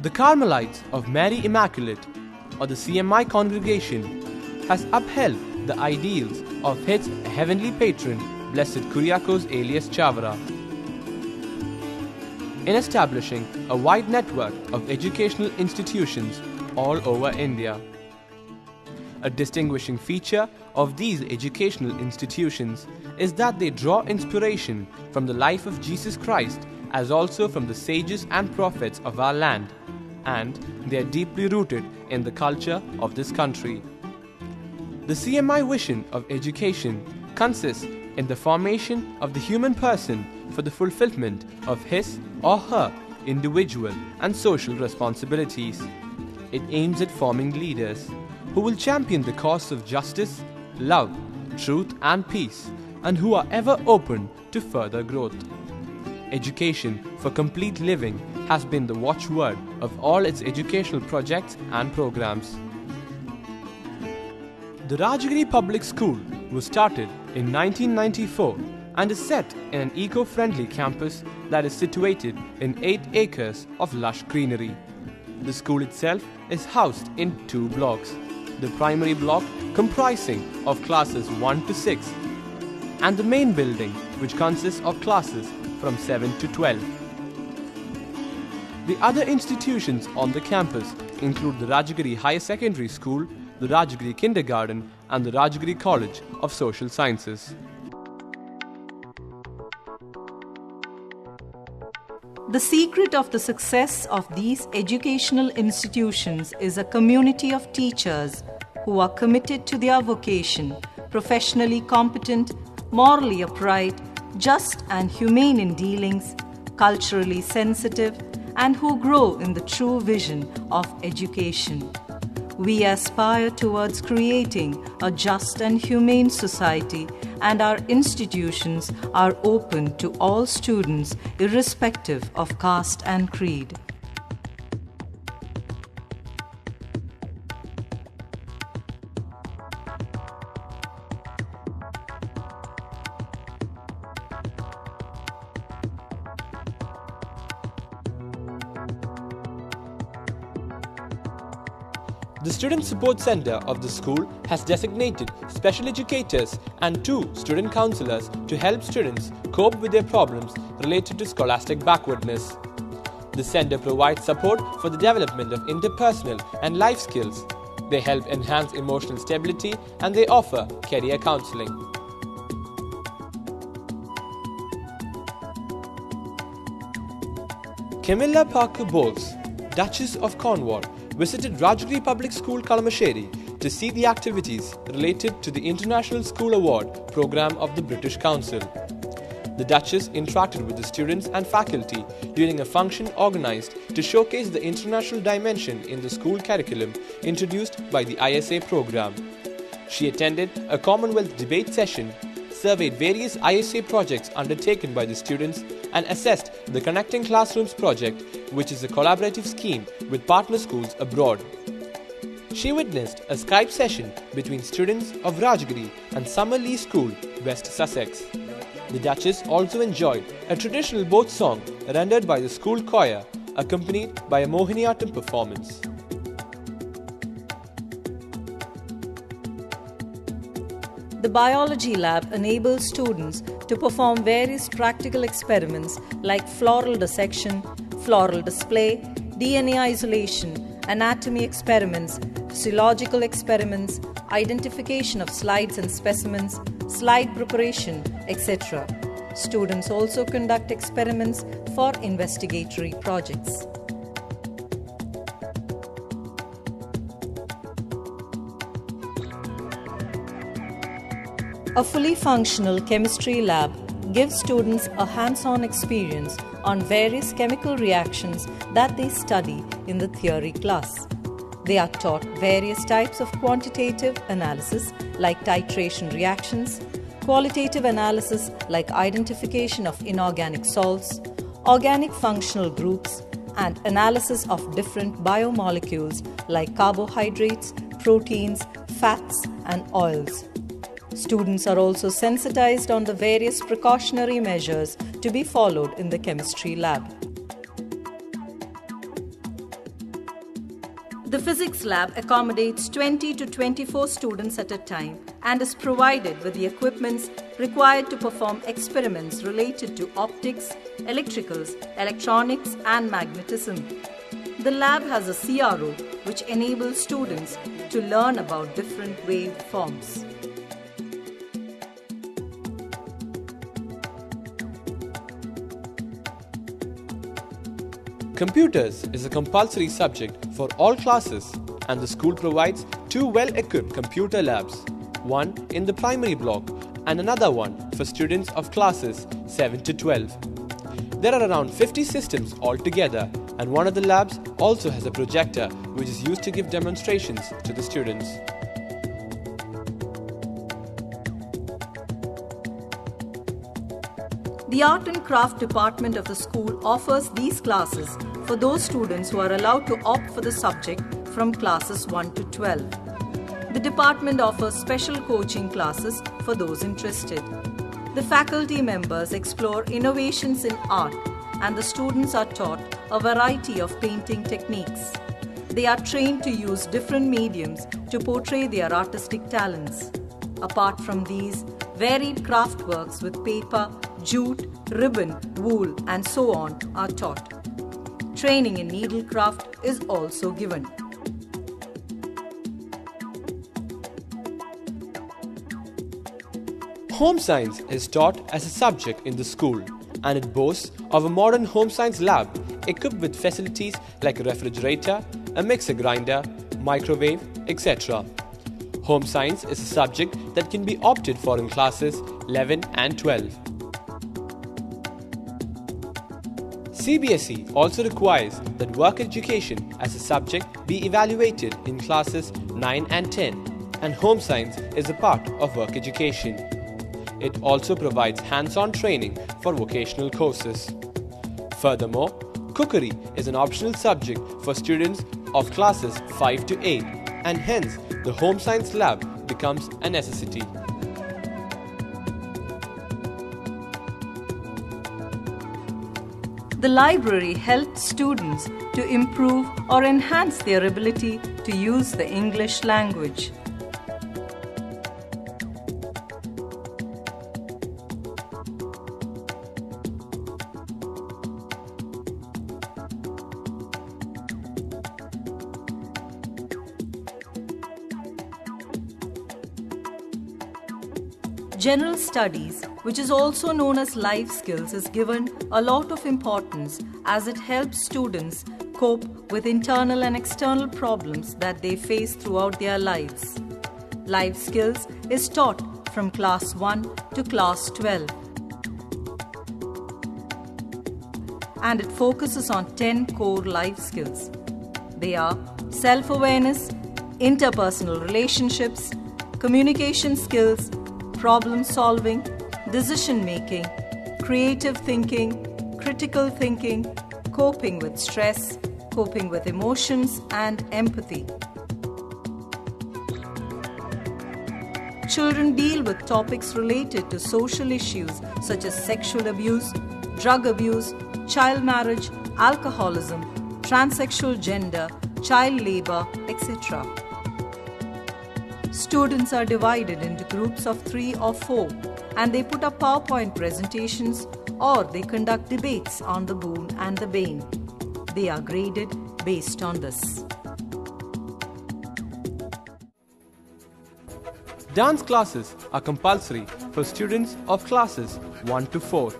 The Carmelites of Mary Immaculate, or the CMI congregation, has upheld the ideals of its heavenly patron, Blessed Kuriakose alias Chavara, in establishing a wide network of educational institutions all over India. A distinguishing feature of these educational institutions is that they draw inspiration from the life of Jesus Christ as also from the sages and prophets of our land, and they are deeply rooted in the culture of this country. The CMI vision of education consists in the formation of the human person for the fulfillment of his or her individual and social responsibilities. It aims at forming leaders who will champion the cause of justice, love, truth and peace, and who are ever open to further growth. Education for complete living has been the watchword of all its educational projects and programs. The Rajagiri Public School was started in 1994 and is set in an eco-friendly campus that is situated in 8 acres of lush greenery. The school itself is housed in 2 blocks. The primary block comprising of classes 1 to 6 and the main building which consists of classes from 7 to 12. The other institutions on the campus include the Rajagiri Higher Secondary School, the Rajagiri Kindergarten and the Rajagiri College of Social Sciences. The secret of the success of these educational institutions is a community of teachers who are committed to their vocation, professionally competent, morally upright, just and humane in dealings, culturally sensitive, and who grow in the true vision of education. We aspire towards creating a just and humane society, and our institutions are open to all students irrespective of caste and creed. The Student Support Center of the school has designated special educators and 2 student counselors to help students cope with their problems related to scholastic backwardness. The center provides support for the development of interpersonal and life skills. They help enhance emotional stability and they offer career counseling. Camilla Parker Bowles, Duchess of Cornwall, visited Rajagiri Public School, Kalamassery to see the activities related to the International School Award program of the British Council. The Duchess interacted with the students and faculty during a function organized to showcase the international dimension in the school curriculum introduced by the ISA program. She attended a Commonwealth debate session, surveyed various ISA projects undertaken by the students, and assessed the Connecting Classrooms project, which is a collaborative scheme with partner schools abroad. She witnessed a Skype session between students of Rajagiri and Summerlee School, West Sussex. The Duchess also enjoyed a traditional boat song rendered by the school choir, accompanied by a Mohiniyattam performance. The biology lab enables students to perform various practical experiments like floral dissection, floral display, DNA isolation, anatomy experiments, physiological experiments, identification of slides and specimens, slide preparation, etc. Students also conduct experiments for investigatory projects. A fully functional chemistry lab gives students a hands-on experience on various chemical reactions that they study in the theory class. They are taught various types of quantitative analysis like titration reactions, qualitative analysis like identification of inorganic salts, organic functional groups, and analysis of different biomolecules like carbohydrates, proteins, fats, and oils. Students are also sensitized on the various precautionary measures to be followed in the chemistry lab. The physics lab accommodates 20 to 24 students at a time and is provided with the equipments required to perform experiments related to optics, electricals, electronics and magnetism. The lab has a CRO which enables students to learn about different waveforms. Computers is a compulsory subject for all classes, and the school provides 2 well-equipped computer labs, one in the primary block and another one for students of classes 7 to 12. There are around 50 systems altogether, and one of the labs also has a projector which is used to give demonstrations to the students. The Art and Craft department of the school offers these classes for those students who are allowed to opt for the subject from classes 1 to 12. The department offers special coaching classes for those interested. The faculty members explore innovations in art, and the students are taught a variety of painting techniques. They are trained to use different mediums to portray their artistic talents. Apart from these, varied craft works with paper, jute, ribbon, wool and so on are taught. Training in needlecraft is also given. Home science is taught as a subject in the school, and it boasts of a modern home science lab equipped with facilities like a refrigerator, a mixer grinder, microwave, etc. Home science is a subject that can be opted for in classes 11 and 12. CBSE also requires that work education as a subject be evaluated in classes 9 and 10, and home science is a part of work education. It also provides hands-on training for vocational courses. Furthermore, cookery is an optional subject for students of classes 5 to 8, and hence the home science lab becomes a necessity. The library helps students to improve or enhance their ability to use the English language. General Studies, which is also known as life skills, is given a lot of importance as it helps students cope with internal and external problems that they face throughout their lives. Life skills is taught from class 1 to class 12. And it focuses on 10 core life skills. They are self-awareness, interpersonal relationships, communication skills, problem solving, decision making, creative thinking, critical thinking, coping with stress, coping with emotions, and empathy. Children deal with topics related to social issues such as sexual abuse, drug abuse, child marriage, alcoholism, transsexual gender, child labor, etc. Students are divided into groups of 3 or 4, and they put up PowerPoint presentations or they conduct debates on the boon and the bane. They are graded based on this. Dance classes are compulsory for students of classes 1 to 4.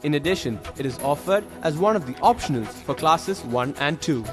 In addition, it is offered as one of the optionals for classes 1 and 2.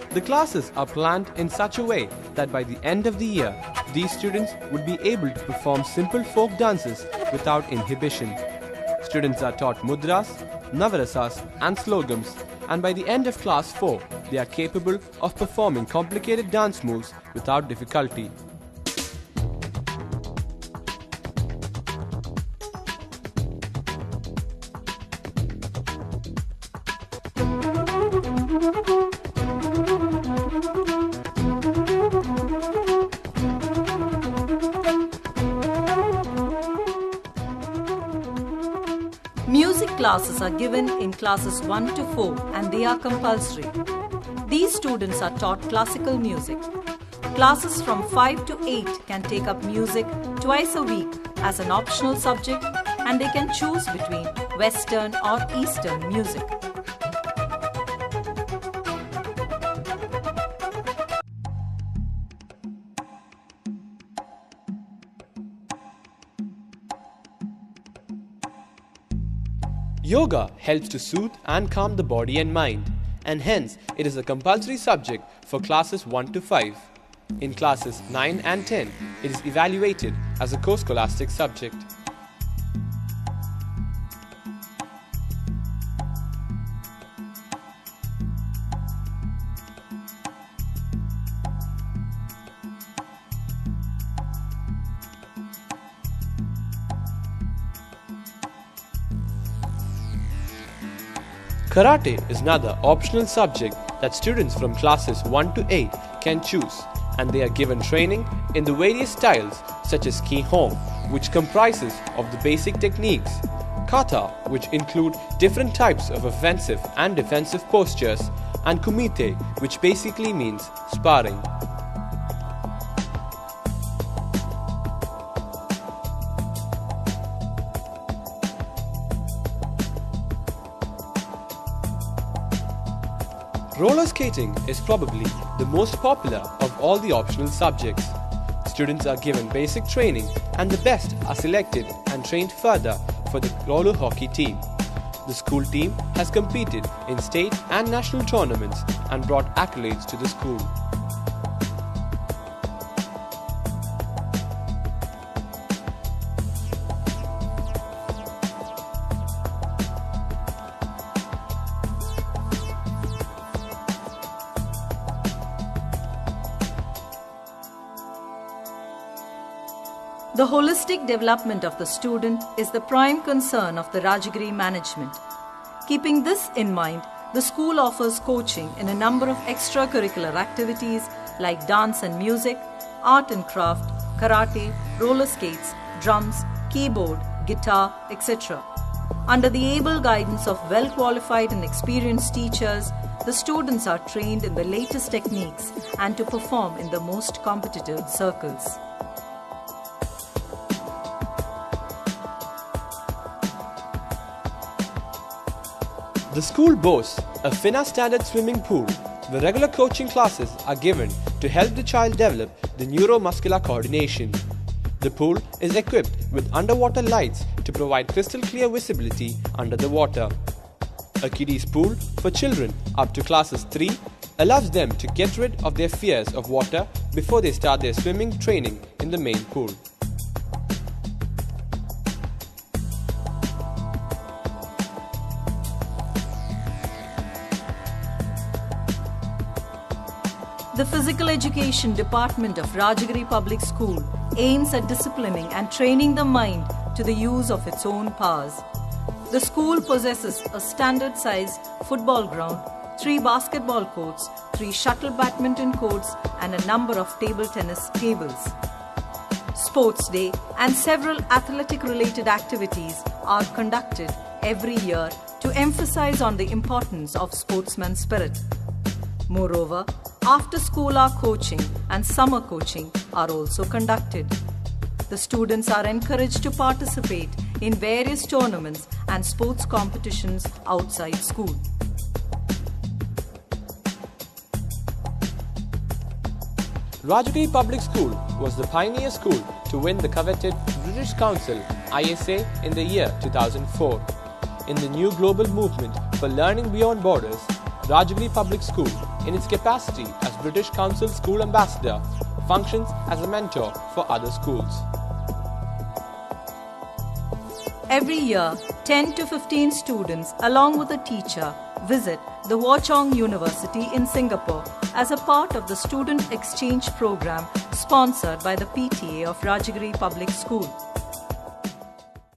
The classes are planned in such a way that by the end of the year, these students would be able to perform simple folk dances without inhibition. Students are taught mudras, navarasas and slogams, and by the end of class 4, they are capable of performing complicated dance moves without difficulty. Music classes are given in classes 1 to 4 and they are compulsory. These students are taught classical music. Classes from 5 to 8 can take up music twice a week as an optional subject, and they can choose between Western or Eastern music. Yoga helps to soothe and calm the body and mind, and hence it is a compulsory subject for classes 1 to 5. In classes 9 and 10, it is evaluated as a co-scholastic subject. Karate is another optional subject that students from classes 1 to 8 can choose, and they are given training in the various styles such as Ki-Hong, which comprises of the basic techniques, Kata, which include different types of offensive and defensive postures, and Kumite, which basically means sparring. Roller skating is probably the most popular of all the optional subjects. Students are given basic training, and the best are selected and trained further for the roller hockey team. The school team has competed in state and national tournaments and brought accolades to the school. The holistic development of the student is the prime concern of the Rajagiri management. Keeping this in mind, the school offers coaching in a number of extracurricular activities like dance and music, art and craft, karate, roller skates, drums, keyboard, guitar, etc. Under the able guidance of well-qualified and experienced teachers, the students are trained in the latest techniques and to perform in the most competitive circles. The school boasts a FINA standard swimming pool where regular coaching classes are given to help the child develop the neuromuscular coordination. The pool is equipped with underwater lights to provide crystal clear visibility under the water. A kiddies pool for children up to classes 3 allows them to get rid of their fears of water before they start their swimming training in the main pool. The Physical Education Department of Rajagiri Public School aims at disciplining and training the mind to the use of its own powers. The school possesses a standard-sized football ground, 3 basketball courts, 3 shuttle badminton courts, and a number of table tennis tables. Sports Day and several athletic-related activities are conducted every year to emphasize on the importance of sportsman spirit. Moreover, after-school hour coaching and summer coaching are also conducted. The students are encouraged to participate in various tournaments and sports competitions outside school. Rajagiri Public School was the pioneer school to win the coveted British Council ISA in the year 2004. In the new global movement for learning beyond borders, Rajagiri Public School, in its capacity as British Council School Ambassador, functions as a mentor for other schools. Every year, 10 to 15 students along with a teacher visit the Wo Chong University in Singapore as a part of the student exchange program sponsored by the PTA of Rajagiri Public School.